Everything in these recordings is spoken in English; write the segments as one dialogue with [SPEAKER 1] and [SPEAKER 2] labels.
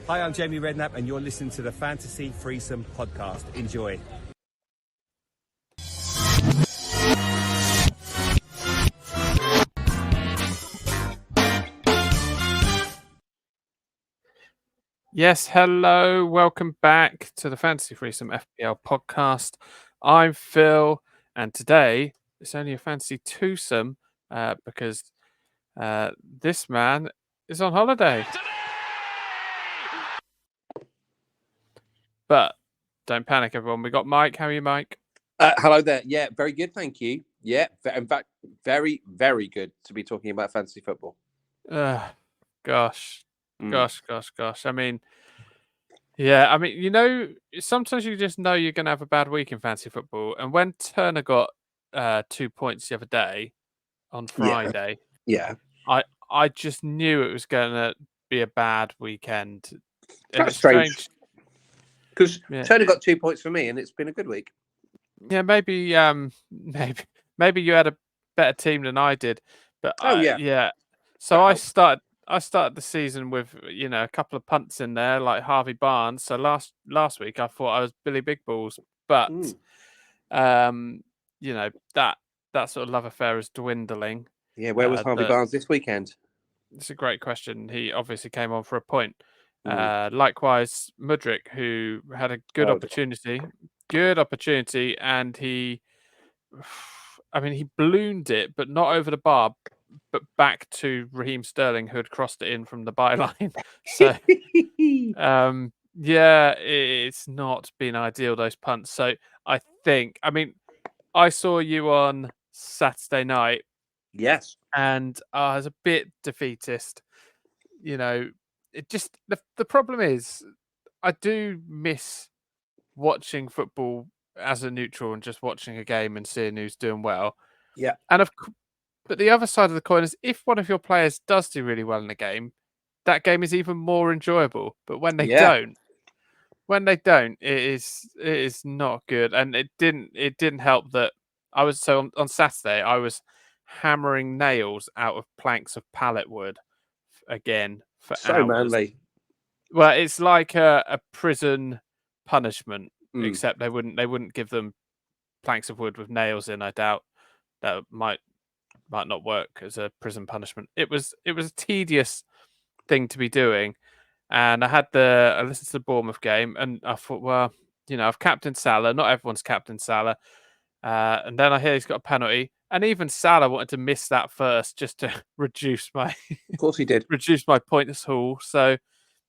[SPEAKER 1] Hi, I'm Jamie Redknapp, and you're listening to the Fantasy Threesome podcast. Enjoy.
[SPEAKER 2] Yes, hello, welcome back to the Fantasy Threesome FPL podcast. I'm Phil, and today it's only a fantasy twosome because this man is on holiday. But don't panic, everyone. We got Mike. How are you, Mike?
[SPEAKER 3] Hello there. Yeah, very good, thank you. Yeah, in fact, very, very good to be talking about fantasy football.
[SPEAKER 2] Gosh. I mean, yeah, sometimes you just know you're going to have a bad week in fantasy football. And when Turner got 2 points the other day on Friday,
[SPEAKER 3] Yeah.
[SPEAKER 2] I just knew it was going to be a bad weekend. And
[SPEAKER 3] That's
[SPEAKER 2] it's strange.
[SPEAKER 3] Because Turner got 2 points for me, and it's been a good week.
[SPEAKER 2] Yeah, maybe you had a better team than I did, but So I started the season with a couple of punts in there like Harvey Barnes. So last week I thought I was Billy Big Balls, but that sort of love affair is dwindling.
[SPEAKER 3] Yeah, where was Harvey Barnes this weekend?
[SPEAKER 2] It's a great question. He obviously came on for a point. Likewise, Mudryk, who had a good opportunity, and he ballooned it, but not over the bar, but back to Raheem Sterling, who had crossed it in from the byline. So, it's not been ideal, those punts. So I saw you on Saturday night.
[SPEAKER 3] Yes.
[SPEAKER 2] And I was a bit defeatist. It just the problem is I do miss watching football as a neutral and just watching a game and seeing who's doing well.
[SPEAKER 3] Yeah.
[SPEAKER 2] But the other side of the coin is if one of your players does do really well in a game, that game is even more enjoyable. But when they don't, it is not good. And it didn't help that I was on Saturday I was hammering nails out of planks of pallet wood again for hours.
[SPEAKER 3] Manly.
[SPEAKER 2] Well, it's like a prison punishment, except they wouldn't give them planks of wood with nails in. I doubt that might not work as a prison punishment. It was a tedious thing to be doing, and I listened to the Bournemouth game, and I thought, well, I've captained Salah. Not everyone's captained Salah, and then I hear he's got a penalty, and even Salah wanted to miss that first just to reduce my.
[SPEAKER 3] Of course, he did
[SPEAKER 2] reduce my points haul. So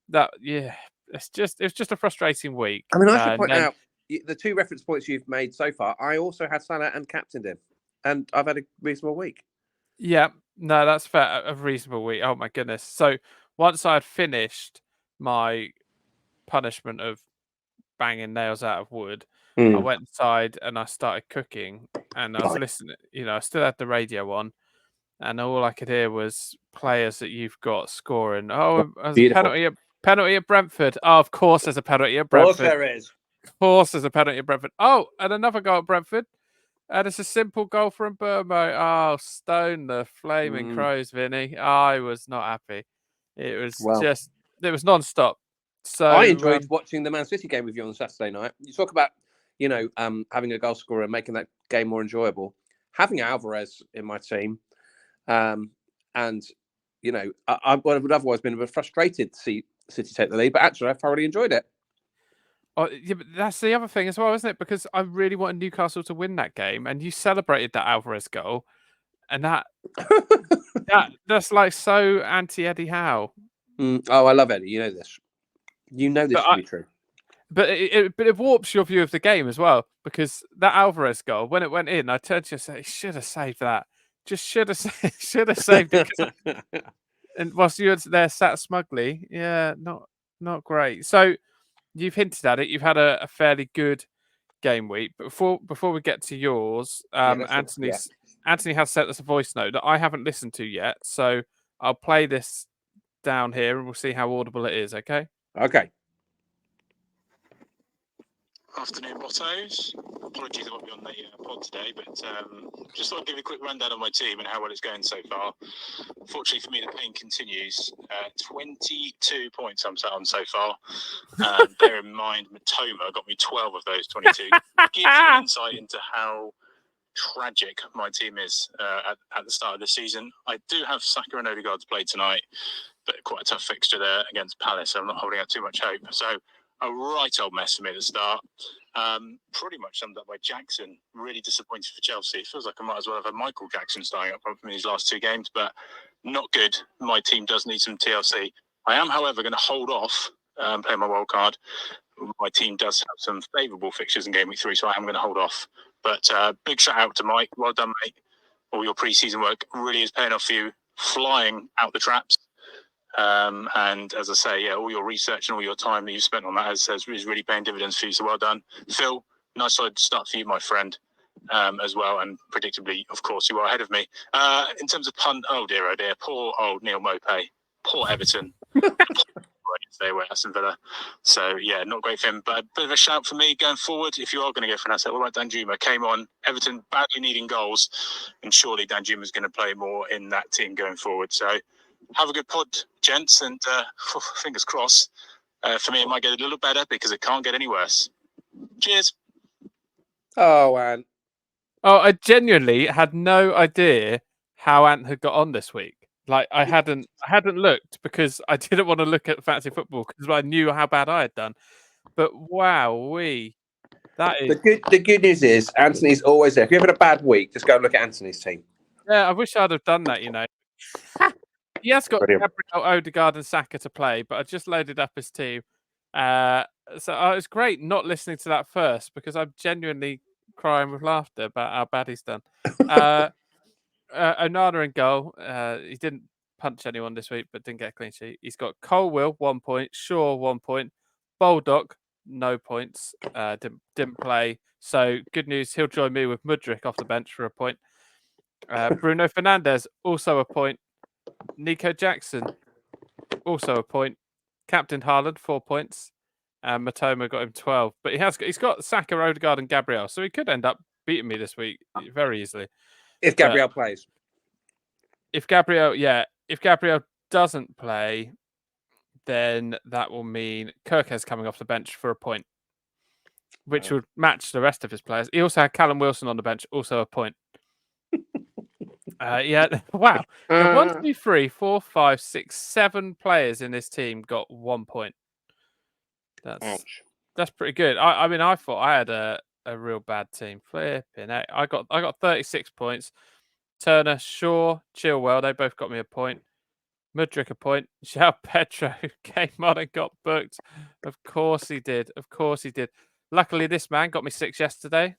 [SPEAKER 2] that it's just a frustrating week.
[SPEAKER 3] I mean, I should point out the 2 reference points you've made so far. I also had Salah and captained him, and I've had a reasonable week.
[SPEAKER 2] Yeah, no, that's fair. A reasonable week. Oh my goodness! So once I had finished my punishment of banging nails out of wood, I went inside and I started cooking, and I was listening. I still had the radio on, and all I could hear was players that you've got scoring. Oh, there's a penalty at Brentford. Oh, of course, there's a penalty at Brentford.
[SPEAKER 3] Of course, there is.
[SPEAKER 2] Of course, there's a penalty at Brentford. Oh, and another goal at Brentford. And it's a simple goal from Burmo. Oh, stone the flaming crows, Vinny. I was not happy. It was it was non-stop. So
[SPEAKER 3] I enjoyed watching the Man City game with you on Saturday night. You talk about, having a goal scorer and making that game more enjoyable. Having Alvarez in my team, I would otherwise been a bit frustrated to see City take the lead, but actually I thoroughly enjoyed it.
[SPEAKER 2] Oh, yeah, but that's the other thing as well, isn't it? Because I really wanted Newcastle to win that game, and you celebrated that Alvarez goal, and that's like so anti-Eddie Howe.
[SPEAKER 3] Oh, I love Eddie. You know this. You know this to be true.
[SPEAKER 2] But it warps your view of the game as well, because that Alvarez goal, when it went in, I turned to you and said, he should have saved that. Just should have saved it. And whilst you were there sat smugly, not great. So you've hinted at it. You've had a fairly good game week. But before we get to yours, Anthony has sent us a voice note that I haven't listened to yet. So I'll play this down here and we'll see how audible it is. Okay.
[SPEAKER 3] Okay.
[SPEAKER 4] Afternoon, Bottos. Apologies I won't be on the pod today, but just thought I'd give you a quick rundown of my team and how well it's going so far. Fortunately for me, the pain continues. 22 points I'm sat on so far. Bear in mind, Matoma got me 12 of those 22. Gives you an insight into how tragic my team is at the start of the season. I do have Saka and Odegaard to play tonight, but quite a tough fixture there against Palace, so I'm not holding out too much hope. So a right old mess for me at the start. Pretty much summed up by Jackson. Really disappointed for Chelsea. It feels like I might as well have had Michael Jackson starting up from these last two games, but not good. My team does need some TLC. I am, however, going to hold off playing my wild card. My team does have some favourable fixtures in Game Week 3, so I am going to hold off. But big shout out to Mike. Well done, mate. All your pre-season work really is paying off for you, flying out the traps. And as I say, yeah, all your research and all your time that you've spent on that is really paying dividends for you. So well done. Phil, nice solid start for you, my friend, as well. And predictably, of course, you are ahead of me. In terms of punt, oh dear, poor old Neil Mopay, poor Everton. Stay away, Aston Villa. So yeah, not great for him. But a bit of a shout for me going forward. If you are going to go for an asset, all right, Danjuma came on. Everton badly needing goals, and surely Danjuma's going to play more in that team going forward. So have a good pod, gents, and fingers crossed. For me, it might get a little better because it can't get any worse. Cheers.
[SPEAKER 3] Oh, man.
[SPEAKER 2] Oh, I genuinely had no idea how Ant had got on this week. Like I hadn't looked because I didn't want to look at fantasy football because I knew how bad I had done. But wow, that is
[SPEAKER 3] The good news is Anthony's always there. If you're having a bad week, just go and look at Anthony's team.
[SPEAKER 2] yeah. I wish I'd have done that. You know, he has got
[SPEAKER 3] Brilliant.
[SPEAKER 2] Gabriel, Odegaard, and Saka to play, but I just loaded up his team. So it was great not listening to that first because I'm genuinely crying with laughter about how bad he's done. Onana in goal. He didn't punch anyone this week, but didn't get a clean sheet. He's got Colwill 1 point, Shaw 1 point, Baldock no points. Didn't play. So good news. He'll join me with Mudryk off the bench for a point. Bruno Fernandes also a point. Nico Jackson also a point. Captain Haaland 4 points. And Matoma got him 12. But he's got Saka, Odegaard, and Gabriel, so he could end up beating me this week very easily.
[SPEAKER 3] If Gabriel plays.
[SPEAKER 2] If Gabriel doesn't play, then that will mean Kirkes coming off the bench for a point, which would match the rest of his players. He also had Callum Wilson on the bench, also a point. Yeah, wow. 1, 2, 3, 4, 5, 6, 7 players in this team got 1 point. That's pretty good. I mean, I thought I had a real bad team. Flipping out. I got 36 points. Turner, Shaw, Chilwell, they both got me a point. Mudryk a point. João Pedro came on and got booked. Of course he did. Luckily, this man got me 6 yesterday.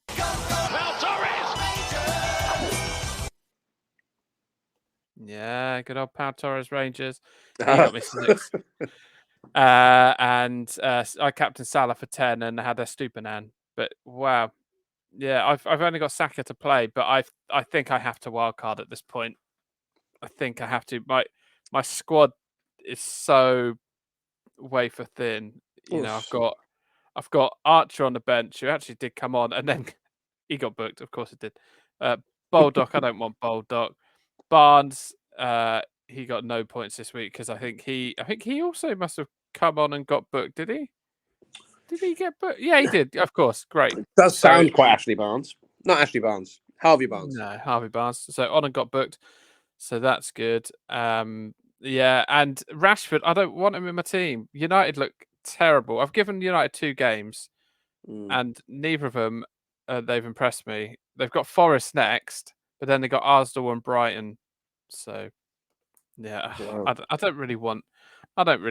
[SPEAKER 2] Yeah, good old Pau Torres Rangers. He got me 6. And I captained Salah for 10 and had a Stupinan. But wow. Yeah, I've only got Saka to play, but I think I have to wildcard at this point. I think I have to. My squad is so wafer thin. You know, I've got Archer on the bench who actually did come on, and then he got booked. Of course, it did. Baldock, I don't want Baldock. Barnes, he got no points this week because I think he also must have come on and got booked. Did he? Did he get booked? Yeah, he did. Of course, great.
[SPEAKER 3] It does sound quite Ashley Barnes. Not Ashley Barnes. Harvey Barnes.
[SPEAKER 2] No, Harvey Barnes. So on and got booked. So that's good. Yeah, and Rashford, I don't want him in my team. United look terrible. I've given United 2 games, and neither of them they've impressed me. They've got Forest next, but then they got Arsenal and Brighton. So yeah,
[SPEAKER 3] Wow.
[SPEAKER 2] I don't really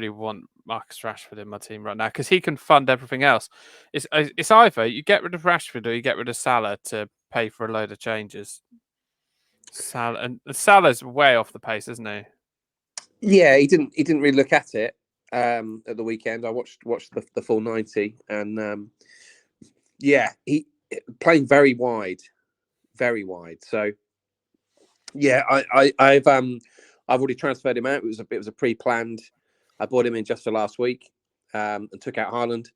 [SPEAKER 2] want Marcus Rashford in my team right now because he can fund everything else. It's either you get rid of Rashford or you get rid of Salah to pay for a load of changes. Salah's way off the pace, isn't he?
[SPEAKER 3] Yeah, he didn't really look at it at the weekend. I watched the full 90, and yeah, he playing very wide. So yeah, I've already transferred him out. It was a pre-planned. I bought him in just for last week and took out Haaland.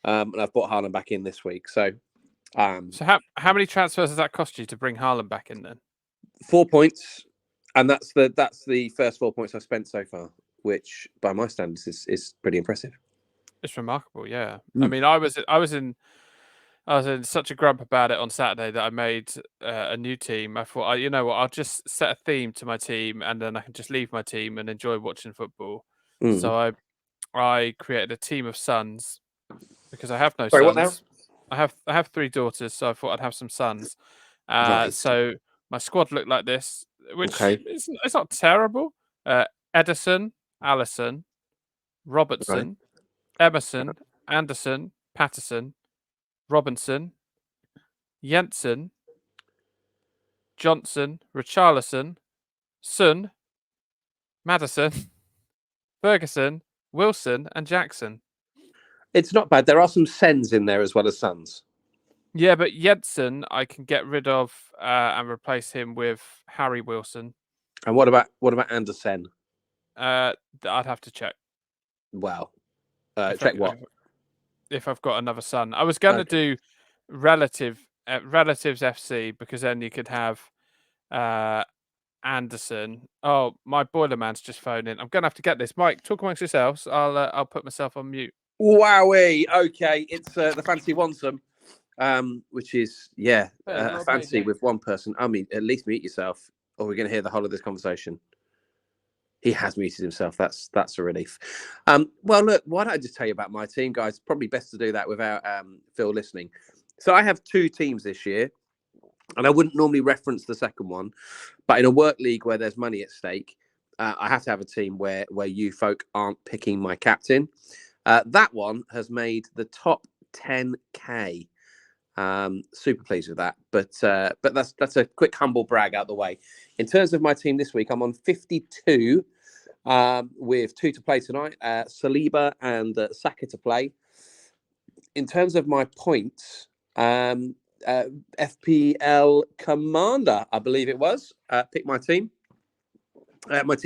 [SPEAKER 3] and I've brought Haaland back in this week. So,
[SPEAKER 2] So how many transfers does that cost you to bring Haaland back in then?
[SPEAKER 3] 4 points, and that's the first 4 points I've spent so far, which by my standards is pretty impressive.
[SPEAKER 2] It's remarkable, yeah. I mean, I was in such a grump about it on Saturday that I made a new team. I thought, you know what, I'll just set a theme to my team, and then I can just leave my team and enjoy watching football. So I created a team of sons because I have no
[SPEAKER 3] Sorry, what now?
[SPEAKER 2] sons. I have 3 daughters, so I thought I'd have some sons.
[SPEAKER 3] Right.
[SPEAKER 2] So my squad looked like this, which
[SPEAKER 3] Okay.
[SPEAKER 2] it's not terrible. Edison, Allison, Robertson, Emerson, Anderson, Patterson, Robinson, Jensen, Johnson, Richarlison, Sun, Madison, Ferguson, Wilson, and Jackson.
[SPEAKER 3] It's not bad. There are some sens in there as well as sons.
[SPEAKER 2] Yeah, but Jensen I can get rid of and replace him with Harry Wilson.
[SPEAKER 3] And what about Andersen?
[SPEAKER 2] I'd have to check.
[SPEAKER 3] Well, check what?
[SPEAKER 2] If I've got another son. I was going to do relatives FC because then you could have Anderson. Oh, my boiler man's just phoning. I'm going to have to get this. Mike, talk amongst yourselves. I'll put myself on mute.
[SPEAKER 3] Wowee. Okay, it's the Fantasy Wansome, which is a fantasy with one person. I mean, at least mute yourself, or we're going to hear the whole of this conversation. He has muted himself. That's a relief. Well, look, why don't I just tell you about my team, guys? Probably best to do that without Phil listening. So I have 2 teams this year, and I wouldn't normally reference the second one, but in a work league where there's money at stake, I have to have a team where you folk aren't picking my captain. That one has made the top 10K. Super pleased with that, but that's a quick humble brag out the way. In terms of my team this week, I'm on 52 with 2 to play tonight, Saliba and Saka to play. In terms of my points, FPL Commander, I believe it was, picked my team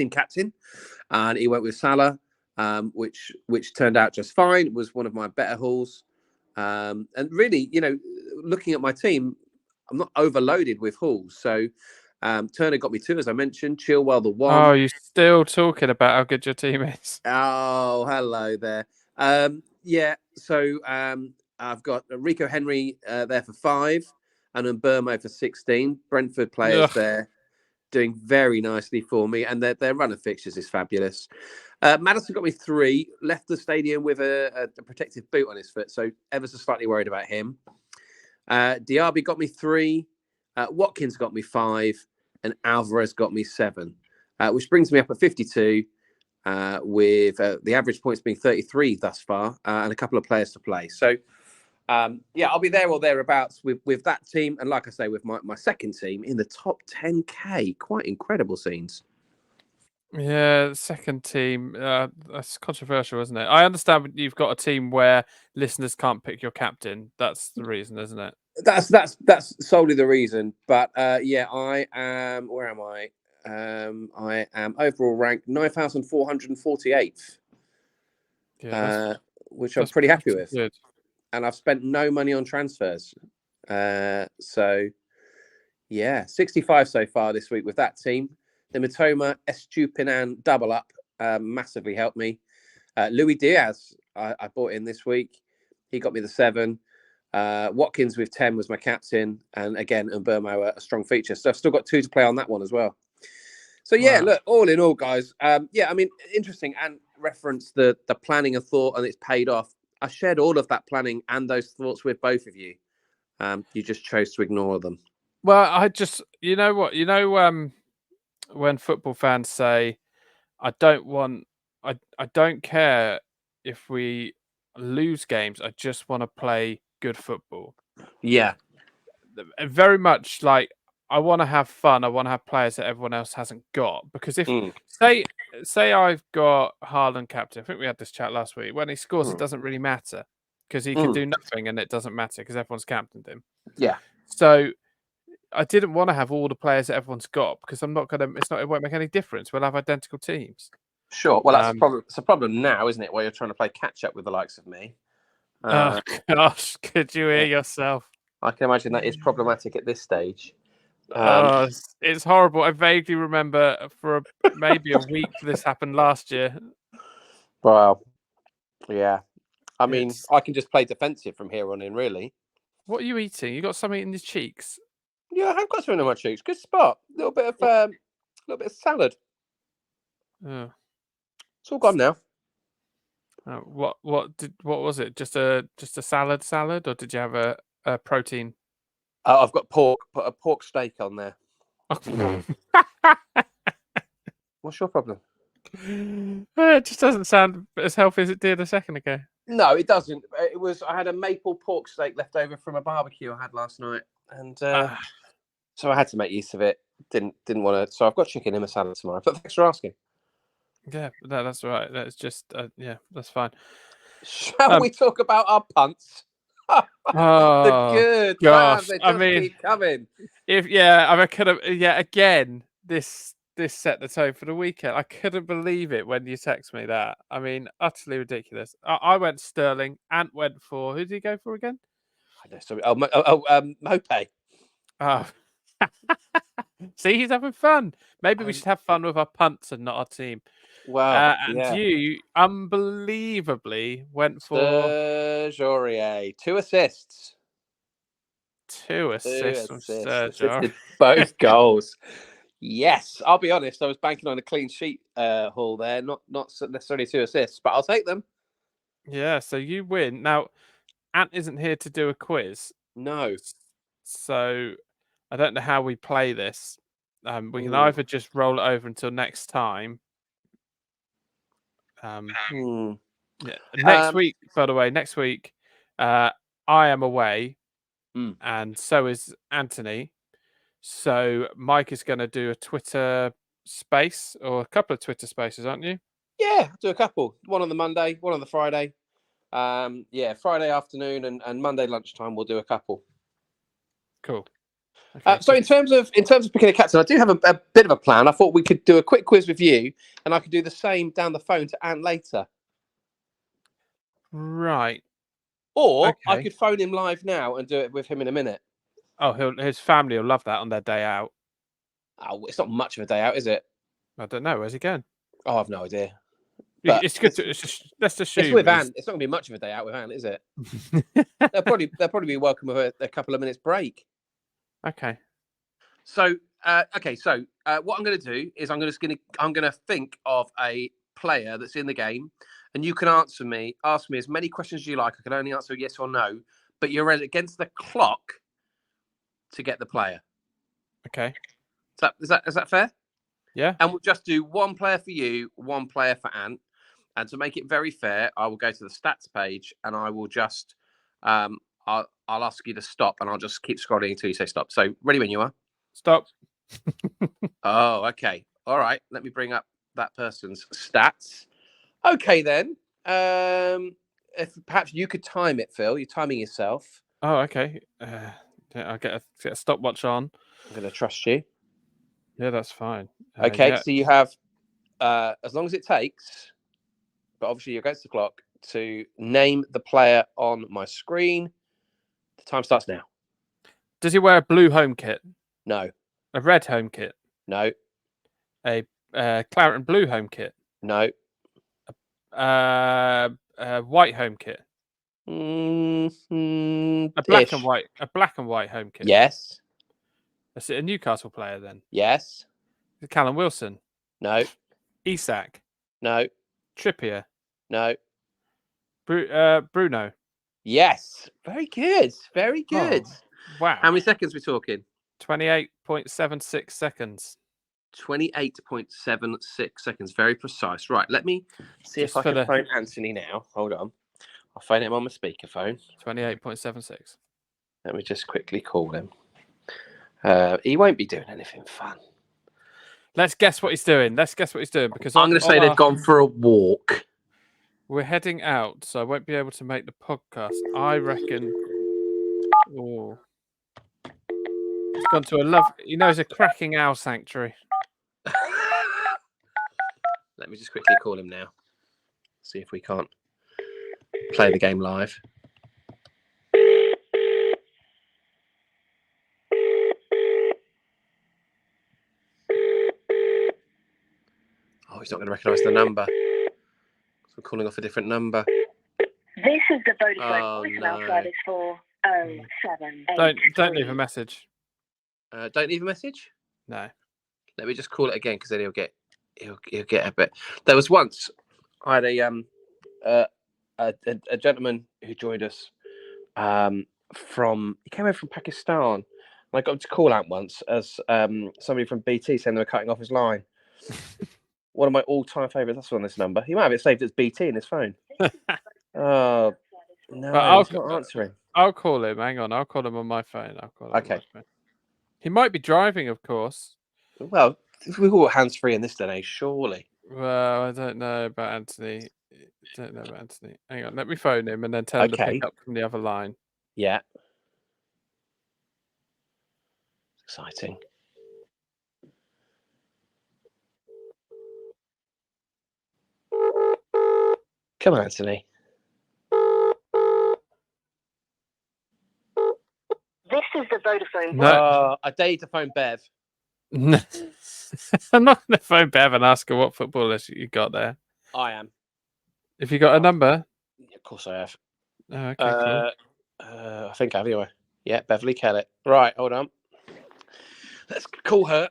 [SPEAKER 3] captain, and he went with Salah, which turned out just fine. It was one of my better hauls. And really, looking at my team, I'm not overloaded with hauls. So Turner got me 2, as I mentioned. Chilwell the 1.
[SPEAKER 2] Oh, you're still talking about how good your team is.
[SPEAKER 3] Oh, hello there. So I've got Rico Henry there for 5 and Mbermo for 16. Brentford players there doing very nicely for me, and their run of fixtures is fabulous. Madison got me 3, left the stadium with a protective boot on his foot, so ever so slightly worried about him. Diaby got me 3, Watkins got me 5, and Alvarez got me 7, which brings me up at 52, with the average points being 33 thus far, and a couple of players to play. So, I'll be there or thereabouts with that team, and like I say, with my second team in the top 10K. Quite incredible scenes.
[SPEAKER 2] Yeah, the second team, that's controversial, isn't it? I understand you've got a team where listeners can't pick your captain. That's the reason, isn't it?
[SPEAKER 3] That's solely the reason. But I am. Where am I? I am overall ranked 9,448th, which I'm pretty happy with.
[SPEAKER 2] Good.
[SPEAKER 3] And I've spent no money on transfers. 65 so far this week with that team. The Matoma Estupinan double up massively helped me. Louis Diaz, I bought in this week. He got me the 7. Watkins with 10 was my captain. And again, Mbermo a strong feature. So I've still got 2 to play on that one as well. So look, all in all, guys. I mean, interesting, and reference the planning of thought, and it's paid off. I shared all of that planning and those thoughts with both of you. You just chose to ignore them.
[SPEAKER 2] Well, I just, you know what, when football fans say, I don't care if we lose games, I just want to play good football.
[SPEAKER 3] Yeah.
[SPEAKER 2] Very much like, I want to have fun. I want to have players that everyone else hasn't got. Because if, say I've got Haaland captain, I think we had this chat last week, when he scores, it doesn't really matter because he can do nothing and it doesn't matter because everyone's captained him.
[SPEAKER 3] Yeah.
[SPEAKER 2] So I didn't want to have all the players that everyone's got because it won't make any difference. We'll have identical teams.
[SPEAKER 3] Sure. Well, that's a problem now, isn't it? Where you're trying to play catch up with the likes of me.
[SPEAKER 2] Oh gosh, could you hear yourself?
[SPEAKER 3] I can imagine that is problematic at this stage.
[SPEAKER 2] It's horrible. I vaguely remember for maybe a week this happened last year.
[SPEAKER 3] Well, yeah. I mean,
[SPEAKER 2] It's...
[SPEAKER 3] I can just play defensive from here on in, really.
[SPEAKER 2] What are you eating? You got something in your cheeks?
[SPEAKER 3] Yeah, I have got something on my cheeks. Good spot. A little bit of salad.
[SPEAKER 2] Oh.
[SPEAKER 3] It's all gone now.
[SPEAKER 2] What was it? Just a salad, or did you have a protein?
[SPEAKER 3] I've got pork. Put a pork steak on there. What's your problem?
[SPEAKER 2] It just doesn't sound as healthy as it did a second ago.
[SPEAKER 3] No, it doesn't. I had a maple pork steak left over from a barbecue I had last night, and so I had to make use of it. Didn't want to. So I've got chicken in my salad tomorrow. But thanks for asking.
[SPEAKER 2] Yeah, that's all right. That's just that's fine.
[SPEAKER 3] Shall we talk about our punts? The good
[SPEAKER 2] gosh,
[SPEAKER 3] times, they just keep coming.
[SPEAKER 2] Again, this set the tone for the weekend. I couldn't believe it when you text me that. I mean, utterly ridiculous. I went Sterling. Ant went for, who did he go for again?
[SPEAKER 3] I know, sorry. Mope.
[SPEAKER 2] Oh. See, he's having fun. Maybe we should have fun with our punts and not our team.
[SPEAKER 3] Wow.
[SPEAKER 2] And you unbelievably went for
[SPEAKER 3] Serge. 2 assists.
[SPEAKER 2] 2 assists from Serge.
[SPEAKER 3] Both goals. Yes, I'll be honest. I was banking on a clean sheet haul there, not necessarily 2 assists, but I'll take them.
[SPEAKER 2] Yeah, so you win. Now, Ant isn't here to do a quiz.
[SPEAKER 3] No.
[SPEAKER 2] So I don't know how we play this. We can either just roll it over until next time. Next week, by the way, I am away, and so is Anthony. So Mike is going to do a Twitter space or a couple of Twitter spaces, aren't you?
[SPEAKER 3] Yeah, I'll do a couple. One on the Monday, one on the Friday. Friday afternoon and Monday lunchtime we'll do a couple.
[SPEAKER 2] Cool. Okay,
[SPEAKER 3] so in terms of picking a captain, I do have a bit of a plan. I thought we could do a quick quiz with you, and I could do the same down the phone to Ant later.
[SPEAKER 2] Right.
[SPEAKER 3] Or I could phone him live now and do it with him in a minute.
[SPEAKER 2] Oh, his family will love that on their day out.
[SPEAKER 3] Oh, it's not much of a day out, is it?
[SPEAKER 2] I don't know. Where's he going?
[SPEAKER 3] Oh, I've no idea.
[SPEAKER 2] But it's good. Let's assume
[SPEAKER 3] it's with Ant. It's not going to be much of a day out with Ant, is it? they'll probably be welcome with a couple of minutes break.
[SPEAKER 2] Okay.
[SPEAKER 3] So, what I'm going to do is I'm going to think of a player that's in the game, and you can ask me as many questions as you like. I can only answer yes or no, but you're against the clock to get the player.
[SPEAKER 2] Okay.
[SPEAKER 3] Is that fair?
[SPEAKER 2] Yeah.
[SPEAKER 3] And we'll just do one player for you, one player for Ant. And to make it very fair, I will go to the stats page and I will just, I'll ask you to stop and I'll just keep scrolling until you say stop. So ready when you are.
[SPEAKER 2] Stop.
[SPEAKER 3] Oh, okay. All right. Let me bring up that person's stats. Okay, then. If perhaps you could time it, Phil. You're timing yourself.
[SPEAKER 2] Oh, okay. I'll get a stopwatch on.
[SPEAKER 3] I'm going to trust you.
[SPEAKER 2] Yeah, that's fine.
[SPEAKER 3] Okay, so you have, as long as it takes, but obviously you're against the clock, to name the player on my screen. The time starts now.
[SPEAKER 2] Does he wear a blue home kit?
[SPEAKER 3] No.
[SPEAKER 2] A red home kit?
[SPEAKER 3] No.
[SPEAKER 2] A claret and blue home kit?
[SPEAKER 3] No.
[SPEAKER 2] A white home kit? A black and white home kit?
[SPEAKER 3] Yes.
[SPEAKER 2] Is it a Newcastle player then?
[SPEAKER 3] Yes.
[SPEAKER 2] Is it Callum Wilson?
[SPEAKER 3] No.
[SPEAKER 2] Isak?
[SPEAKER 3] No.
[SPEAKER 2] Trippier?
[SPEAKER 3] No.
[SPEAKER 2] Bruno?
[SPEAKER 3] Yes. Very good. Very good.
[SPEAKER 2] Oh, wow.
[SPEAKER 3] How many seconds are we talking?
[SPEAKER 2] 28.76 seconds.
[SPEAKER 3] 28.76 seconds. Very precise. Right. Let me see if I can phone Anthony now. Hold on. I'll phone him on my speakerphone.
[SPEAKER 2] 28.76.
[SPEAKER 3] Let me just quickly call him. He won't be doing anything fun.
[SPEAKER 2] Let's guess what he's doing. Because
[SPEAKER 3] I'm going to say they've gone for a walk.
[SPEAKER 2] We're heading out, so I won't be able to make the podcast. I reckon. Oh, he's gone to a cracking owl sanctuary.
[SPEAKER 3] Let me just quickly call him now. See if we can't play the game live. he's not going to recognise the number. So I'm calling off a different number.
[SPEAKER 5] This is the Vodafone voicemail service for 078.
[SPEAKER 2] Don't leave a message.
[SPEAKER 3] Don't leave a message?
[SPEAKER 2] No.
[SPEAKER 3] Let me just call it again because then he'll get a bit. There was once I had a gentleman who joined us he came over from Pakistan. And I got him to call out once as somebody from BT saying they were cutting off his line. One of my all-time favourites. That's on this number. He might have it saved as BT in his phone. Oh no, he's not answering.
[SPEAKER 2] I'll call him. Hang on, I'll call him on my phone.
[SPEAKER 3] Okay.
[SPEAKER 2] He might be driving, of course.
[SPEAKER 3] Well, we're all hands-free in this day, surely.
[SPEAKER 2] Well, I don't know about Anthony. Hang on, let me phone him and then tell him to pick up from the other line.
[SPEAKER 3] Yeah. Exciting. Come on, Anthony.
[SPEAKER 5] This is the Vodafone.
[SPEAKER 2] No.
[SPEAKER 3] I dare you to phone Bev.
[SPEAKER 2] No. I'm not going to phone Bev and ask her what footballers you got there.
[SPEAKER 3] I am.
[SPEAKER 2] If you got a number?
[SPEAKER 3] Of course I have.
[SPEAKER 2] Oh, okay, cool.
[SPEAKER 3] I think I have anyway. Yeah, Beverly Kellett. Right, hold on. Let's call her.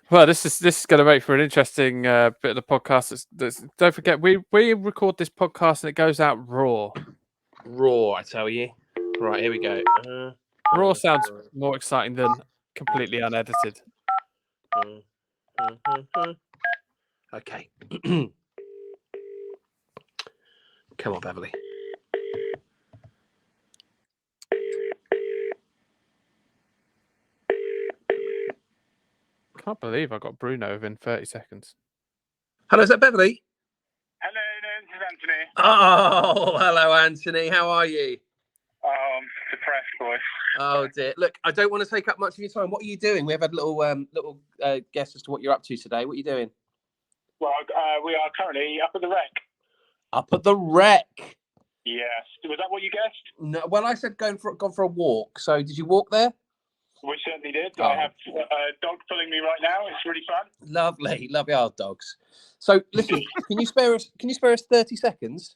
[SPEAKER 2] Well, this is going to make for an interesting bit of the podcast. Don't forget, we record this podcast and it goes out raw.
[SPEAKER 3] Raw, I tell you. Right, here we go.
[SPEAKER 2] Raw sounds more exciting than completely unedited.
[SPEAKER 3] Okay. Come on, Beverly.
[SPEAKER 2] Can't believe I got Bruno within 30 seconds.
[SPEAKER 3] Hello, is that Beverly?
[SPEAKER 4] Hello, this is Anthony.
[SPEAKER 3] Oh, hello, Anthony. How are you?
[SPEAKER 4] Oh, I'm depressed, boy.
[SPEAKER 3] Oh dear. Look, I don't want to take up much of your time. What are you doing? We have had a little guess as to what you're up to today. What are you doing?
[SPEAKER 4] Well, we are currently up at the wreck.
[SPEAKER 3] Up at the wreck.
[SPEAKER 4] Yes. Was that what you guessed?
[SPEAKER 3] No. Well, I said gone for a walk. So, did you walk there?
[SPEAKER 4] We certainly did.
[SPEAKER 3] Oh.
[SPEAKER 4] I have a dog pulling me right now. It's really fun.
[SPEAKER 3] Lovely old dogs. So, listen, can you spare us 30 seconds?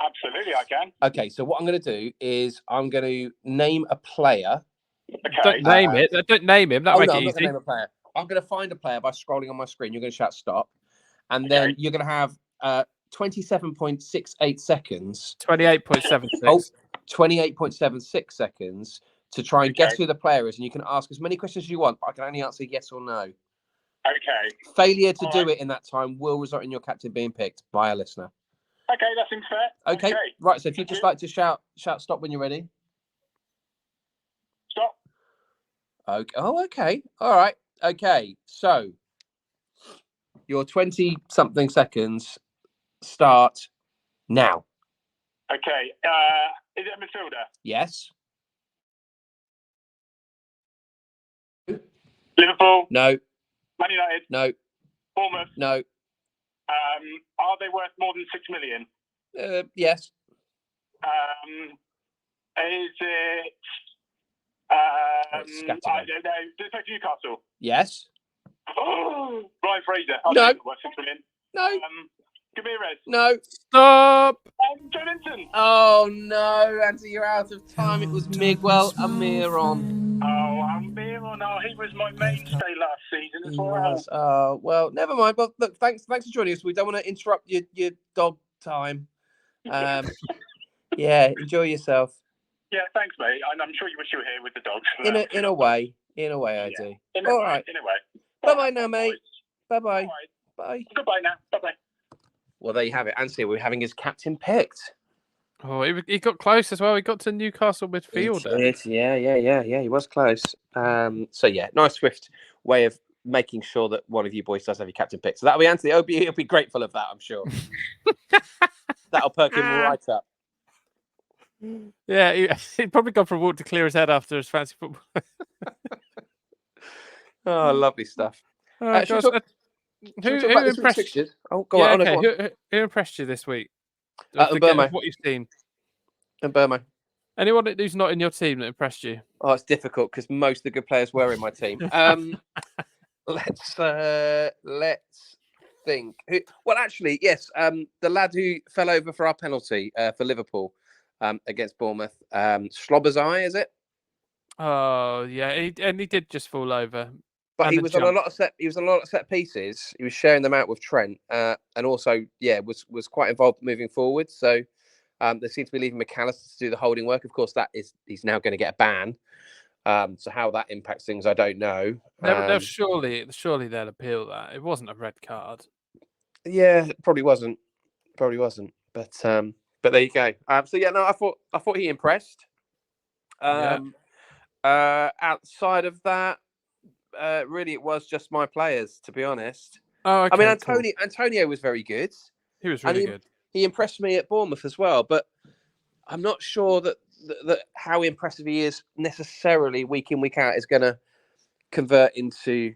[SPEAKER 4] Absolutely, I can.
[SPEAKER 3] Okay, so what I'm going to do is I'm going to name a player.
[SPEAKER 4] Okay.
[SPEAKER 2] Don't name it. Don't name him. That'll make
[SPEAKER 3] I'm
[SPEAKER 2] it
[SPEAKER 3] not
[SPEAKER 2] easy.
[SPEAKER 3] going to name a player. I'm going to find a player by scrolling on my screen. You're going to shout stop. And then you're going to have 27.68 seconds.
[SPEAKER 2] 28.76.
[SPEAKER 3] Oh, 28.76 seconds to try and guess who the player is. And you can ask as many questions as you want, but I can only answer yes or no.
[SPEAKER 4] Okay.
[SPEAKER 3] Failure to do it in that time will result in your captain being picked by a listener.
[SPEAKER 4] Okay, that seems fair.
[SPEAKER 3] Okay. Right, so if you'd just like to shout stop when you're ready.
[SPEAKER 4] Stop.
[SPEAKER 3] Okay. Oh, okay. All right. Okay. So your 20-something seconds start now.
[SPEAKER 4] Okay. Is it a midfielder?
[SPEAKER 3] Yes.
[SPEAKER 4] Liverpool?
[SPEAKER 3] No.
[SPEAKER 4] Man United?
[SPEAKER 3] No.
[SPEAKER 4] Bournemouth?
[SPEAKER 3] No.
[SPEAKER 4] Are they worth more than 6 million?
[SPEAKER 3] Yes.
[SPEAKER 4] Is it...
[SPEAKER 3] Scattergun.
[SPEAKER 4] I don't know. Does it take Newcastle?
[SPEAKER 3] Yes.
[SPEAKER 4] Oh, Ryan Fraser.
[SPEAKER 3] No.
[SPEAKER 4] Worth 6 million.
[SPEAKER 3] No.
[SPEAKER 4] Ramirez.
[SPEAKER 3] No.
[SPEAKER 2] Stop.
[SPEAKER 4] Joe Linton.
[SPEAKER 3] Oh no, Anthony, you're out of time. It was Miguel Amiron.
[SPEAKER 4] Oh, Amiron. Oh, he was my mainstay last season as well.
[SPEAKER 3] Oh well, never mind. But look, thanks for joining us. We don't want to interrupt your dog time. Yeah, enjoy yourself.
[SPEAKER 4] Yeah, thanks, mate. I'm sure you wish you were here with the dogs.
[SPEAKER 3] In a way, I do. All right.
[SPEAKER 4] In a way.
[SPEAKER 3] Bye bye now, mate. Bye bye.
[SPEAKER 4] Right.
[SPEAKER 3] Bye.
[SPEAKER 4] Goodbye now. Bye bye.
[SPEAKER 3] Well, there you have it. Anthony, we're having his captain picked.
[SPEAKER 2] Oh, he got close as well. He got to Newcastle midfielder.
[SPEAKER 3] Yeah. He was close. So yeah, nice swift way of making sure that one of you boys does have your captain picked. So that'll be Anthony. He'll be grateful of that, I'm sure. That'll perk him right up.
[SPEAKER 2] Yeah, he'd probably gone for a walk to clear his head after his fancy football.
[SPEAKER 3] Oh, lovely stuff.
[SPEAKER 2] Who impressed you?
[SPEAKER 3] Oh, go on.
[SPEAKER 2] Okay. Who impressed you this week?
[SPEAKER 3] Burma.
[SPEAKER 2] What you've seen.
[SPEAKER 3] And Burma.
[SPEAKER 2] Anyone who's not in your team that impressed you?
[SPEAKER 3] Oh, it's difficult because most of the good players were in my team. Let's think. Well, actually, yes. The lad who fell over for our penalty for Liverpool against Bournemouth, Slobber's is it?
[SPEAKER 2] Oh yeah, he did just fall over.
[SPEAKER 3] But
[SPEAKER 2] And
[SPEAKER 3] he
[SPEAKER 2] the
[SPEAKER 3] was on a
[SPEAKER 2] jump.
[SPEAKER 3] lot of set pieces. He was sharing them out with Trent, and also, was quite involved moving forward. So they seem to be leaving McAllister to do the holding work. Of course, he's now going to get a ban. So how that impacts things, I don't know.
[SPEAKER 2] They'll surely they'll appeal that. It wasn't a red card.
[SPEAKER 3] Yeah, it probably wasn't. But there you go. So yeah, no, I thought he impressed. Outside of that, really, it was just my players, to be honest.
[SPEAKER 2] Oh, okay.
[SPEAKER 3] I mean,
[SPEAKER 2] Cool.
[SPEAKER 3] Antonio was very good.
[SPEAKER 2] He was really good.
[SPEAKER 3] He impressed me at Bournemouth as well, but I'm not sure that how impressive he is necessarily week in, week out is going to convert into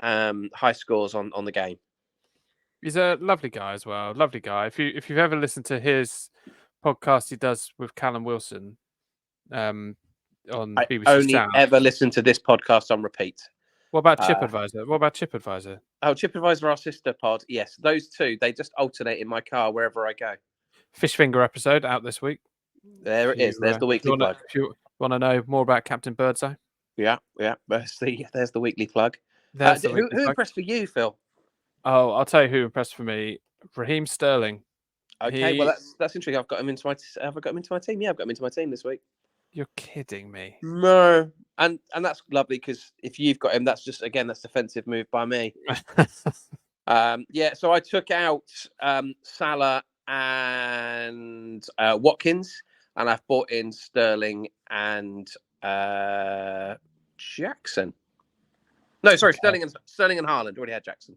[SPEAKER 3] high scores on the game.
[SPEAKER 2] He's a lovely guy as well. Lovely guy. If you've ever listened to his podcast he does with Callum Wilson, on BBC
[SPEAKER 3] only
[SPEAKER 2] Sound.
[SPEAKER 3] Ever listen to this podcast on repeat.
[SPEAKER 2] What about Chip Advisor?
[SPEAKER 3] Oh, Chip Advisor, our sister pod. Yes, those two. They just alternate in my car wherever I go.
[SPEAKER 2] Fish Finger episode out this week.
[SPEAKER 3] There it is. There's the weekly plug.
[SPEAKER 2] If you want to know more about Captain Birdseye.
[SPEAKER 3] Yeah. There's the weekly plug. Who impressed for you, Phil?
[SPEAKER 2] Oh, I'll tell you who impressed for me. Raheem Sterling.
[SPEAKER 3] Okay, well that's interesting. Have I got him into my team? Yeah, I've got him into my team this week.
[SPEAKER 2] You're kidding me.
[SPEAKER 3] No, and that's lovely because if you've got him, that's defensive move by me. So I took out Salah and Watkins, and I've bought in Sterling and Jackson. No, sorry, okay. Sterling and Haaland. Already had Jackson.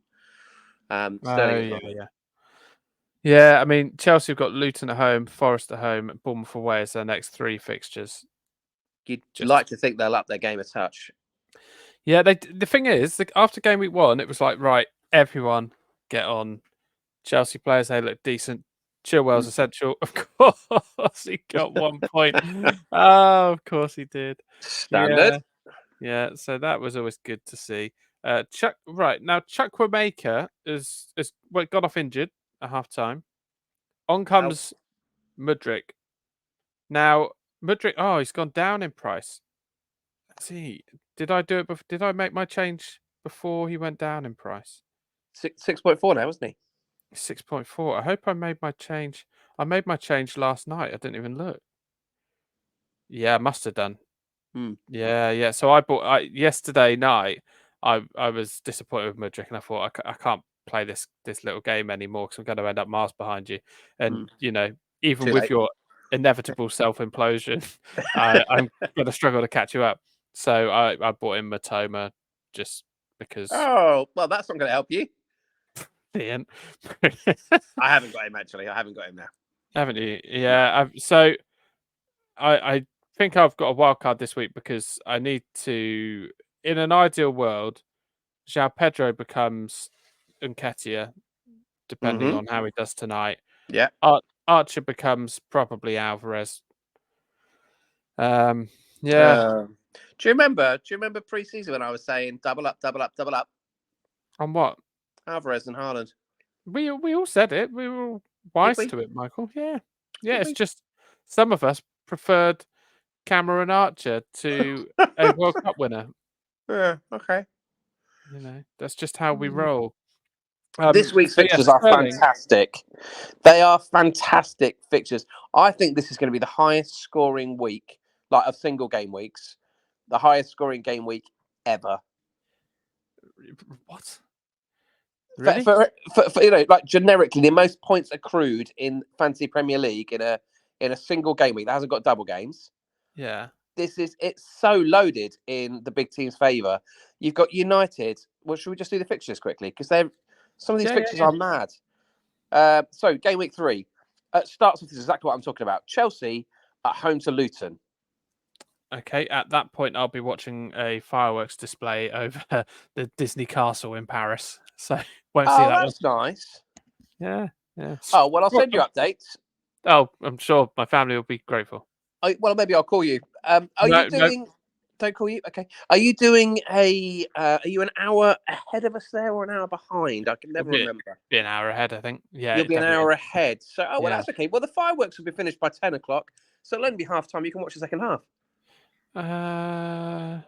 [SPEAKER 2] Yeah, I mean, Chelsea have got Luton at home, Forest at home, and Bournemouth away as their next three fixtures.
[SPEAKER 3] You'd like to think they'll up their game a touch.
[SPEAKER 2] Yeah, the thing is, after game week 1, it was like, right, everyone get on. Chelsea players, they look decent. Chilwell's essential. Of course, he got 1 point. Oh, of course he did.
[SPEAKER 3] Standard.
[SPEAKER 2] Yeah, so that was always good to see. Chukwuemeka is got off injured at half time. On comes Mudryk. Now Mudryk, he's gone down in price. Let's see, did I do it? Did I make my change before he went down in price?
[SPEAKER 3] 6.4 now, wasn't he?
[SPEAKER 2] 6.4. I hope I made my change. I made my change last night. I didn't even look. Yeah, I must have done. Yeah. So I bought yesterday night. I was disappointed with Mudryk, and I thought I can't play this little game anymore because I'm going to end up miles behind you. And even with your inevitable self implosion, I'm going to struggle to catch you up. So I bought in Matoma just because.
[SPEAKER 3] Oh well, that's not going to help you.
[SPEAKER 2] Ian.
[SPEAKER 3] I haven't got him actually. I haven't got him now.
[SPEAKER 2] Haven't you? Yeah. So I think I've got a wild card this week because I need to. In an ideal world, João Pedro becomes Nketiah, depending on how he does tonight.
[SPEAKER 3] Yeah.
[SPEAKER 2] Archer becomes probably Alvarez.
[SPEAKER 3] Do you remember pre-season when I was saying double up?
[SPEAKER 2] On what?
[SPEAKER 3] Alvarez and Haaland.
[SPEAKER 2] We all said it. We were all wise to it, Michael. Yeah. It's just some of us preferred Cameron Archer to a World Cup winner.
[SPEAKER 3] Yeah, okay.
[SPEAKER 2] That's just how we roll.
[SPEAKER 3] This week's fixtures are fantastic. They are fantastic fixtures. I think this is going to be the highest scoring week, like of single game weeks, the highest scoring game week ever.
[SPEAKER 2] What? Really?
[SPEAKER 3] For like generically, the most points accrued in Fantasy Premier League in a single game week that hasn't got double games.
[SPEAKER 2] Yeah.
[SPEAKER 3] It's so loaded in the big team's favour. You've got United. Well, should we just do the fixtures quickly? Because some of these fixtures are mad. So game week 3 starts with exactly what I'm talking about. Chelsea at home to Luton.
[SPEAKER 2] Okay, at that point, I'll be watching a fireworks display over the Disney Castle in Paris. So won't see that.
[SPEAKER 3] Oh, that's nice.
[SPEAKER 2] Yeah.
[SPEAKER 3] Oh well, I'll send you updates.
[SPEAKER 2] Oh, I'm sure my family will be grateful.
[SPEAKER 3] Well, maybe I'll call you. Are you doing Don't call you. Okay. Are you doing a? Are you an hour ahead of us there or an hour behind? I can never remember.
[SPEAKER 2] Be an hour ahead, I think. Yeah,
[SPEAKER 3] You'll be an hour
[SPEAKER 2] is.
[SPEAKER 3] ahead. So, that's okay. Well, the fireworks will be finished by 10 o'clock, so it'll only be half time. You can watch the second half.
[SPEAKER 2] Yeah,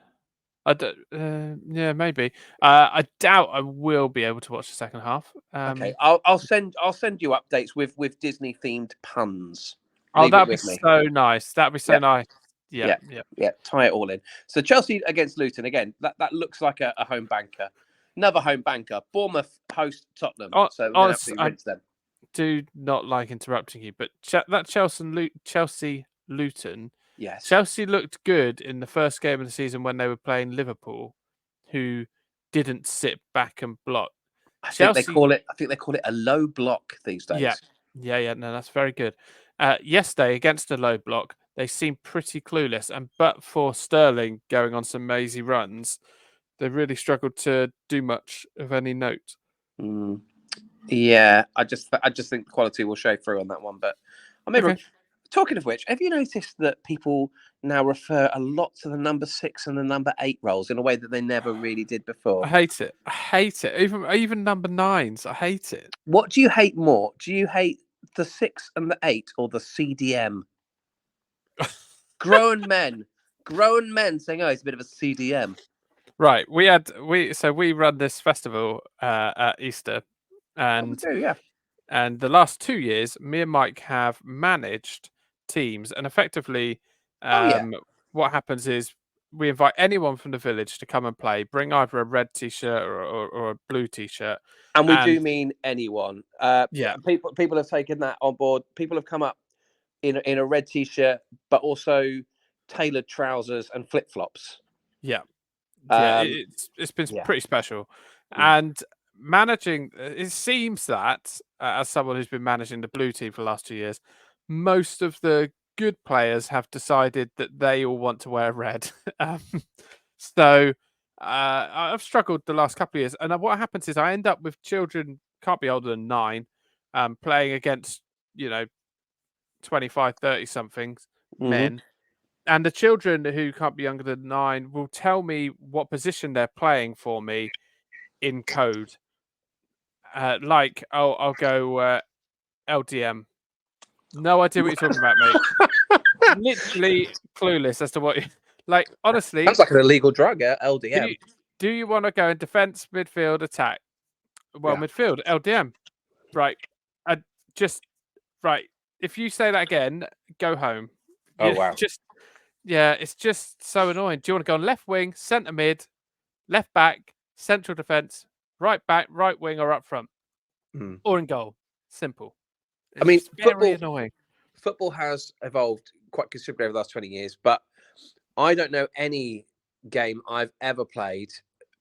[SPEAKER 2] maybe. I doubt I will be able to watch the second half.
[SPEAKER 3] Okay, I'll send you updates with Disney themed puns.
[SPEAKER 2] Oh, that'd be so nice. That'd be so nice. Yeah.
[SPEAKER 3] Tie it all in. So Chelsea against Luton again. That looks like a home banker. Another home banker. Bournemouth host Tottenham. So we're gonna absolutely rinse them.
[SPEAKER 2] Do not like interrupting you, but that Chelsea Luton.
[SPEAKER 3] Yes.
[SPEAKER 2] Chelsea looked good in the first game of the season when they were playing Liverpool, who didn't sit back and block.
[SPEAKER 3] I think they call it a low block these days.
[SPEAKER 2] Yeah. No, that's very good. Yesterday against a low block, they seemed pretty clueless, and but for Sterling going on some mazy runs, they really struggled to do much of any note.
[SPEAKER 3] Yeah, I just think the quality will show through on that one. But I mean, talking of which, have you noticed that people now refer a lot to the number 6 and the number 8 roles in a way that they never really did before?
[SPEAKER 2] I hate it. Even number 9s, I hate it.
[SPEAKER 3] What do you hate more? Do you hate the 6 and the 8 or the CDM? grown men saying, "Oh, it's a bit of a CDM."
[SPEAKER 2] Right. We run this festival at Easter, and and the last 2 years, me and Mike have managed teams, and effectively, what happens is we invite anyone from the village to come and play. Bring either a red t-shirt or a blue t-shirt,
[SPEAKER 3] and we do mean anyone. People have taken that on board. People have come up in a red t-shirt, but also tailored trousers and flip flops.
[SPEAKER 2] It's been pretty special, and managing. It seems that as someone who's been managing the blue team for the last 2 years, most of the good players have decided that they all want to wear red. So I've struggled the last couple of years, and what happens is I end up with children can't be older than 9, playing against 25, 30 somethings men. And the children who can't be younger than 9 will tell me what position they're playing for me in code. I'll go LDM. No idea what you're talking about, mate. Literally clueless as to what. Honestly,
[SPEAKER 3] sounds like an illegal drug. LDM.
[SPEAKER 2] Do you want to go in defense, midfield, attack? Well, midfield, LDM. Right. Right. If you say that again, go home.
[SPEAKER 3] Oh wow.
[SPEAKER 2] It's just so annoying. Do you want to go on left wing, centre mid, left back, central defence, right back, right wing, or up front? Or in goal? Simple. It's very annoying.
[SPEAKER 3] Football has evolved quite considerably over the last 20 years, but I don't know any game I've ever played,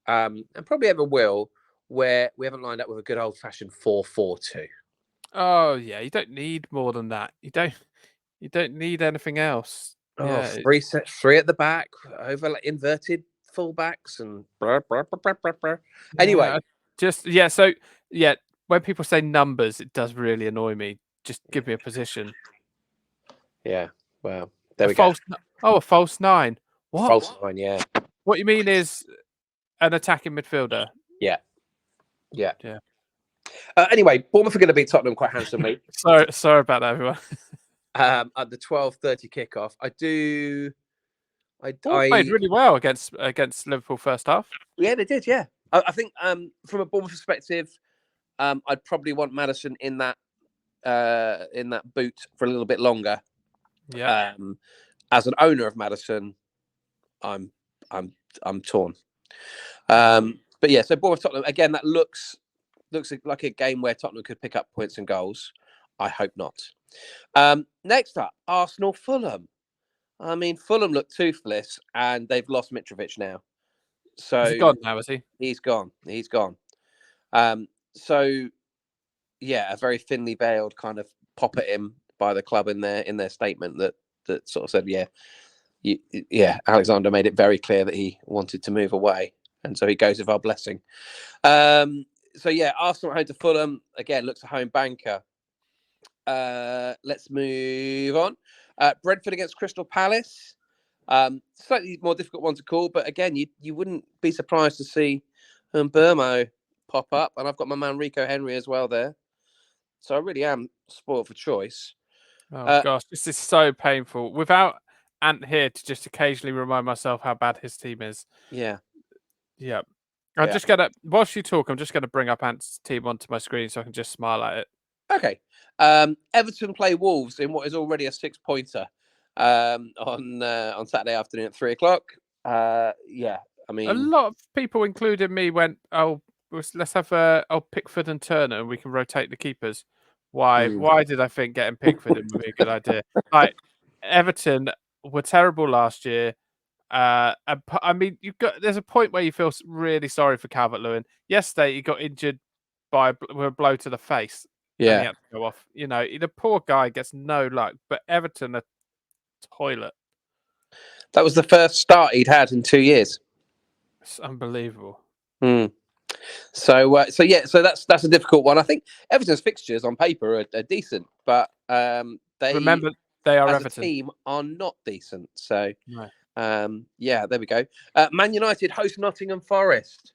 [SPEAKER 3] and probably ever will, where we haven't lined up with a good old-fashioned 4-4-2.
[SPEAKER 2] Oh yeah, you don't need more than that. You don't need anything else.
[SPEAKER 3] Three at the back, over inverted fullbacks and blah, blah, blah, blah, blah. Anyway,
[SPEAKER 2] when people say numbers, it does really annoy me. Just give me a position.
[SPEAKER 3] Yeah, well, there we go.
[SPEAKER 2] A false 9. What?
[SPEAKER 3] False 9, yeah.
[SPEAKER 2] What you mean is an attacking midfielder?
[SPEAKER 3] Yeah. Anyway, Bournemouth are going to beat Tottenham quite handsomely.
[SPEAKER 2] Sorry about that, everyone.
[SPEAKER 3] At the 12:30 kickoff, I
[SPEAKER 2] played really well against Liverpool first half.
[SPEAKER 3] Yeah, they did. Yeah, I think from a Bournemouth perspective, I'd probably want Maddison in that boot for a little bit longer.
[SPEAKER 2] Yeah.
[SPEAKER 3] As an owner of Maddison, I'm torn. But yeah, so Bournemouth Tottenham again. That looks like a game where Tottenham could pick up points and goals. I hope not. Next up, Arsenal Fulham. I mean, Fulham look toothless, and they've lost Mitrovic now. So
[SPEAKER 2] he's gone now, is he?
[SPEAKER 3] He's gone. So yeah, a very thinly veiled kind of pop at him by the club in their statement that sort of said, Alexander made it very clear that he wanted to move away, and so he goes with our blessing. So yeah, Arsenal at home to Fulham again looks a home banker. Let's move on. Brentford against Crystal Palace. Slightly more difficult one to call, but again, you wouldn't be surprised to see Burmo pop up, and I've got my man Rico Henry as well there. So I really am spoiled for choice.
[SPEAKER 2] Oh gosh, this is so painful. Without Ant here to just occasionally remind myself how bad his team is.
[SPEAKER 3] Yeah.
[SPEAKER 2] I'm just gonna, whilst you talk, I'm just gonna bring up Ant's team onto my screen so I can just smile at it.
[SPEAKER 3] Okay. Everton play Wolves in what is already a 6-pointer on Saturday afternoon at 3:00. Yeah, I mean,
[SPEAKER 2] a lot of people, including me, went, "Oh, let's have Pickford and Turner, and we can rotate the keepers." Why? Why did I think getting Pickford in would be a good idea? Like, Everton were terrible last year. I mean, there's a point where you feel really sorry for Calvert-Lewin. Yesterday, he got injured with a blow to the face, and he had to go off. You know, the poor guy gets no luck. But Everton are toilet.
[SPEAKER 3] that was the first start he'd had in 2 years.
[SPEAKER 2] It's unbelievable.
[SPEAKER 3] So that's a difficult one. I think Everton's fixtures on paper are decent, but they
[SPEAKER 2] remember they are
[SPEAKER 3] as
[SPEAKER 2] Everton.
[SPEAKER 3] a team are not decent. So
[SPEAKER 2] no.
[SPEAKER 3] There we go. Man United host Nottingham Forest.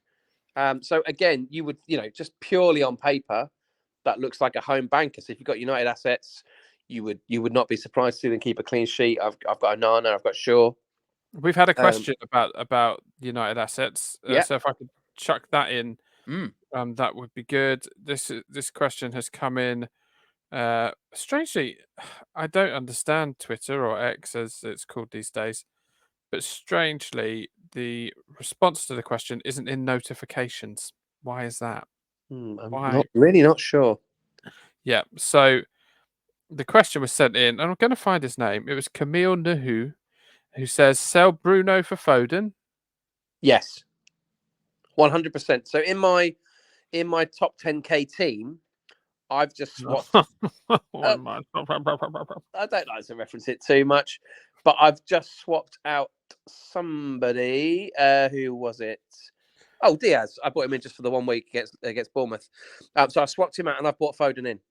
[SPEAKER 3] So again, you would just purely on paper, that looks like a home banker. So if you've got United assets, you would not be surprised to see them keep a clean sheet. I've got Onana, I've got Shaw.
[SPEAKER 2] We've had a question about United assets. So if I could chuck that in, that would be good. This question has come in. Strangely, I don't understand Twitter, or X as it's called these days, but strangely, the response to the question isn't in notifications. Why is that?
[SPEAKER 3] I'm not sure.
[SPEAKER 2] Yeah. So the question was sent in, and I'm going to find his name. It was Camille Nuhu, who says, "Sell Bruno for Foden."
[SPEAKER 3] Yes, 100%. So in my top 10K team, I've just swapped. I don't like to reference it too much, but I've just swapped out somebody. Who was it? Oh, Diaz. I bought him in just for the 1 week against Bournemouth. So I swapped him out and I've bought Foden in.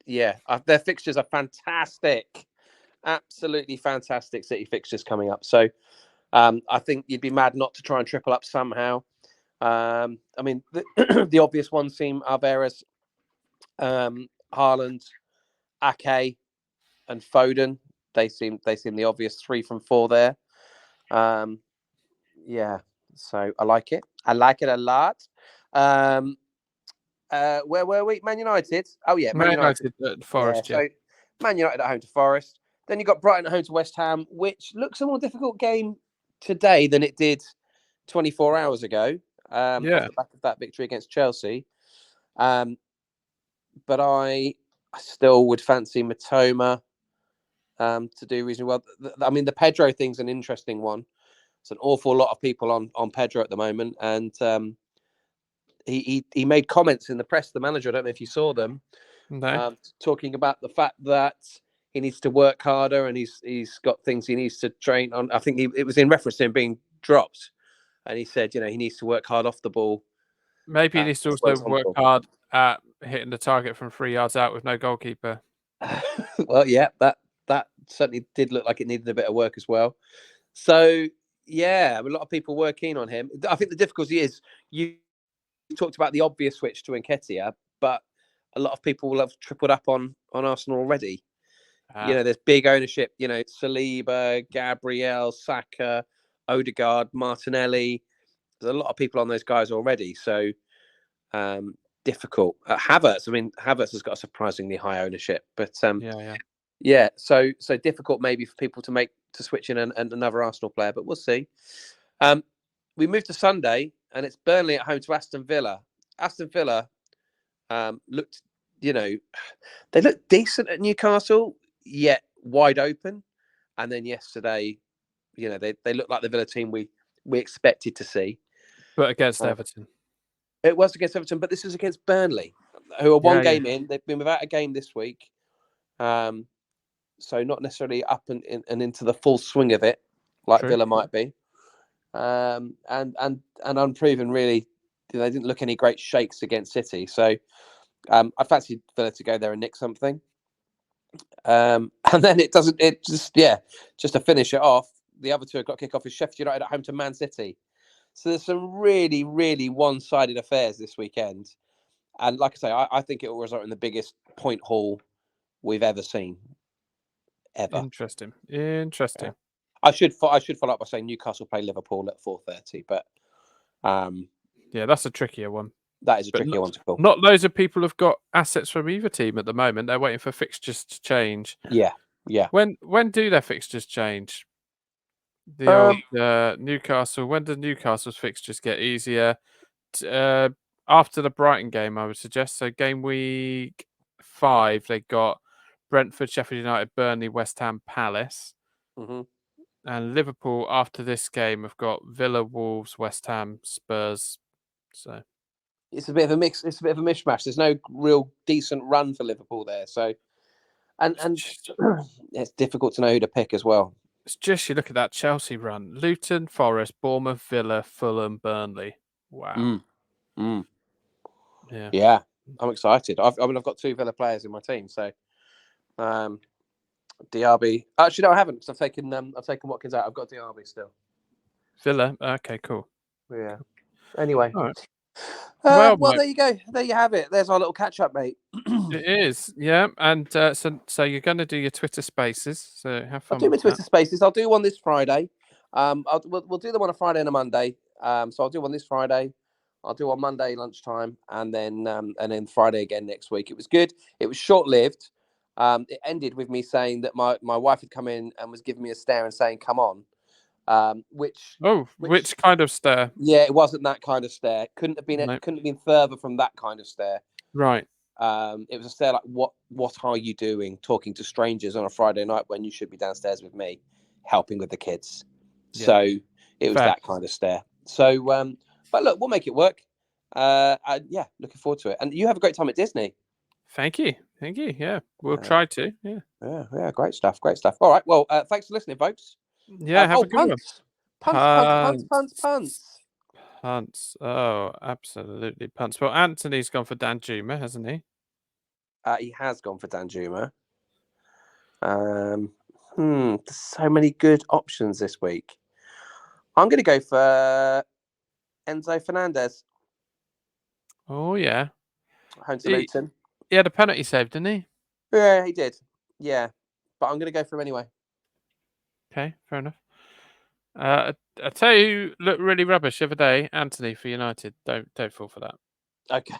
[SPEAKER 3] Their fixtures are fantastic. Absolutely fantastic City fixtures coming up. So I think you'd be mad not to try and triple up somehow. I mean, the obvious ones seem Alvarez, Haaland, Ake, and Foden. They seem the obvious 3 from 4 there. So I like it. I like it a lot. Where were we? Man United. Oh yeah,
[SPEAKER 2] Man United at Forest.
[SPEAKER 3] So Man United at home to Forest. Then you got Brighton at home to West Ham, which looks a more difficult game today than it did 24 hours ago. Off the back of that victory against Chelsea. But I still would fancy Matoma to do reasonably well. I mean, the Pedro thing's an interesting one. It's an awful lot of people on Pedro at the moment, and he made comments in the press. The manager, I don't know if you saw them, talking about the fact that he needs to work harder and he's got things he needs to train on. I think it was in reference to him being dropped, and he said, he needs to work hard off the ball.
[SPEAKER 2] Maybe he needs to also work hard at hitting the target from 3 yards out with no goalkeeper.
[SPEAKER 3] Well, yeah, that certainly did look like it needed a bit of work as well. So, a lot of people were keen on him. I think the difficulty is you talked about the obvious switch to Nketiah, but a lot of people will have tripled up on Arsenal already. There's big ownership. Saliba, Gabriel, Saka, Odegaard, Martinelli. There's a lot of people on those guys already. So, difficult. Havertz. I mean, Havertz has got a surprisingly high ownership, but so difficult maybe for people to switch in another Arsenal player, but we'll see. We move to Sunday, and it's Burnley at home to Aston Villa. Aston Villa looked, they looked decent at Newcastle, yet wide open. And then yesterday, they looked like the Villa team we expected to see.
[SPEAKER 2] But against Everton.
[SPEAKER 3] It was against Everton, but this is against Burnley, who are one game in. They've been without a game this week. So not necessarily up and into the full swing of it, like Villa might be. And unproven, really. They didn't look any great shakes against City. So I fancied Villa to go there and nick something. And And then it doesn't. It just to finish it off. The other 2 o'clock kickoff is Sheffield United at home to Man City. So there's some really, really one-sided affairs this weekend. And like I say, I think it will result in the biggest point haul we've ever seen. Ever.
[SPEAKER 2] Interesting.
[SPEAKER 3] Yeah. I should follow up by saying Newcastle play Liverpool at 4:30, but
[SPEAKER 2] yeah, that's a trickier one.
[SPEAKER 3] That is a trickier one to call.
[SPEAKER 2] Not loads of people have got assets from either team at the moment. They're waiting for fixtures to change.
[SPEAKER 3] Yeah.
[SPEAKER 2] When do their fixtures change? The old Newcastle. When do Newcastle's fixtures get easier? After the Brighton game, I would suggest. So game week 5, they got Brentford, Sheffield United, Burnley, West Ham, Palace.
[SPEAKER 3] Mm-hmm.
[SPEAKER 2] And Liverpool, after this game, have got Villa, Wolves, West Ham, Spurs. So
[SPEAKER 3] it's a bit of a mix. It's a bit of a mishmash. There's no real decent run for Liverpool there. So, and it's difficult to know who to pick as well.
[SPEAKER 2] It's just, you look at that Chelsea run: Luton, Forest, Bournemouth, Villa, Fulham, Burnley. Wow.
[SPEAKER 3] Yeah, I'm excited. I've got 2 Villa players in my team, so Diaby. Actually, no, I haven't, because I've taken Watkins out. I've got Diaby still.
[SPEAKER 2] Villa. Okay, cool.
[SPEAKER 3] Yeah. Anyway.
[SPEAKER 2] All right.
[SPEAKER 3] Well, there you go. There you have it. There's our little catch up, mate.
[SPEAKER 2] It is, yeah. And so you're going to do your Twitter Spaces. So have fun.
[SPEAKER 3] I'll do my Twitter Spaces. I'll do one this Friday. We'll do them on a Friday and a Monday. So I'll do one this Friday. I'll do on Monday lunchtime, and then Friday again next week. It was good. It was short lived. It ended with me saying that my wife had come in and was giving me a stare and saying, "Come on." Which
[SPEAKER 2] kind of stare?
[SPEAKER 3] Yeah, it wasn't that kind of stare. Couldn't have been further from that kind of stare.
[SPEAKER 2] Right.
[SPEAKER 3] It was a stare like, what are you doing talking to strangers on a Friday night when you should be downstairs with me helping with the kids? Yeah. So it was that kind of stare. So but look, we'll make it work. Yeah, looking forward to it. And you have a great time at Disney.
[SPEAKER 2] Thank you. Yeah, we'll try to.
[SPEAKER 3] Yeah, great stuff. All right, well, thanks for listening, folks.
[SPEAKER 2] Yeah, have a good one. Punts. Oh, absolutely punts. Well, Anthony's gone for Danjuma, hasn't he?
[SPEAKER 3] He has gone for Danjuma. There's so many good options this week. I'm going to go for Enzo Fernandez.
[SPEAKER 2] Oh, yeah.
[SPEAKER 3] Home to Luton.
[SPEAKER 2] He had a penalty save, didn't he?
[SPEAKER 3] Yeah, he did. Yeah, but I'm going to go for him anyway.
[SPEAKER 2] Okay, fair enough. I tell you, looked really rubbish the other day. Anthony for United. Don't fall for that.
[SPEAKER 3] Okay,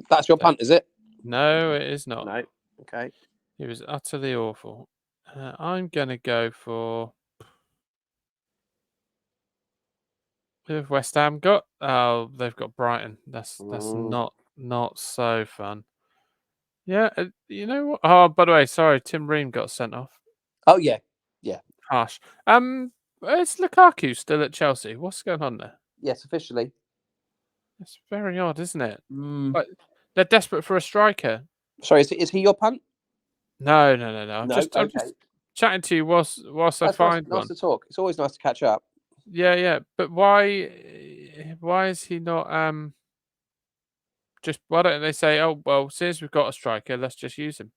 [SPEAKER 3] that's your punt, is it?
[SPEAKER 2] No, it is not.
[SPEAKER 3] No. Okay.
[SPEAKER 2] He was utterly awful. I'm gonna go for. Who have West Ham got? Oh, they've got Brighton. That's not so fun. Yeah, you know what? Oh, by the way, sorry, Tim Ream got sent off.
[SPEAKER 3] Oh yeah.
[SPEAKER 2] Harsh. Is Lukaku still at Chelsea? What's going on there?
[SPEAKER 3] Yes, officially.
[SPEAKER 2] It's very odd, isn't it? But they're desperate for a striker.
[SPEAKER 3] Sorry, is he your punt?
[SPEAKER 2] No. I'm just chatting to you whilst I find one.
[SPEAKER 3] Nice to talk. It's always nice to catch up.
[SPEAKER 2] Yeah. But why is he not? Just why don't they say, oh well, since we've got a striker, let's just use him?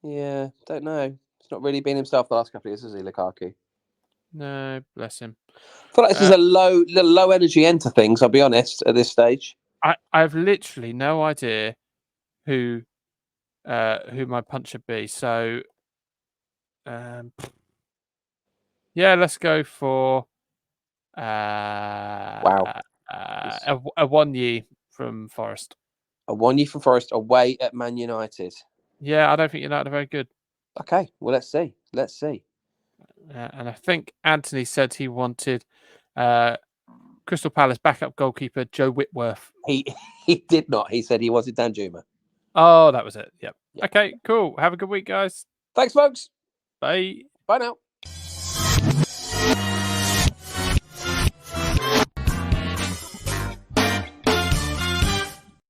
[SPEAKER 3] Yeah, don't know. He's not really been himself the last couple of years, has he, Lukaku?
[SPEAKER 2] No, bless him.
[SPEAKER 3] I feel like this is a low energy end to things, I'll be honest, at this stage.
[SPEAKER 2] I've literally no idea who my punt should be. So yeah, let's go for a Awoniyi from Forest.
[SPEAKER 3] Awoniyi from Forest away at Man United.
[SPEAKER 2] Yeah, I don't think United are very good.
[SPEAKER 3] Okay, well, let's see.
[SPEAKER 2] And I think Anthony said he wanted Crystal Palace backup goalkeeper Joe Whitworth.
[SPEAKER 3] He did not. He said he wanted Danjuma.
[SPEAKER 2] Oh, that was it. Yep. Okay, cool. Have a good week, guys.
[SPEAKER 3] Thanks, folks.
[SPEAKER 2] Bye.
[SPEAKER 3] Bye now.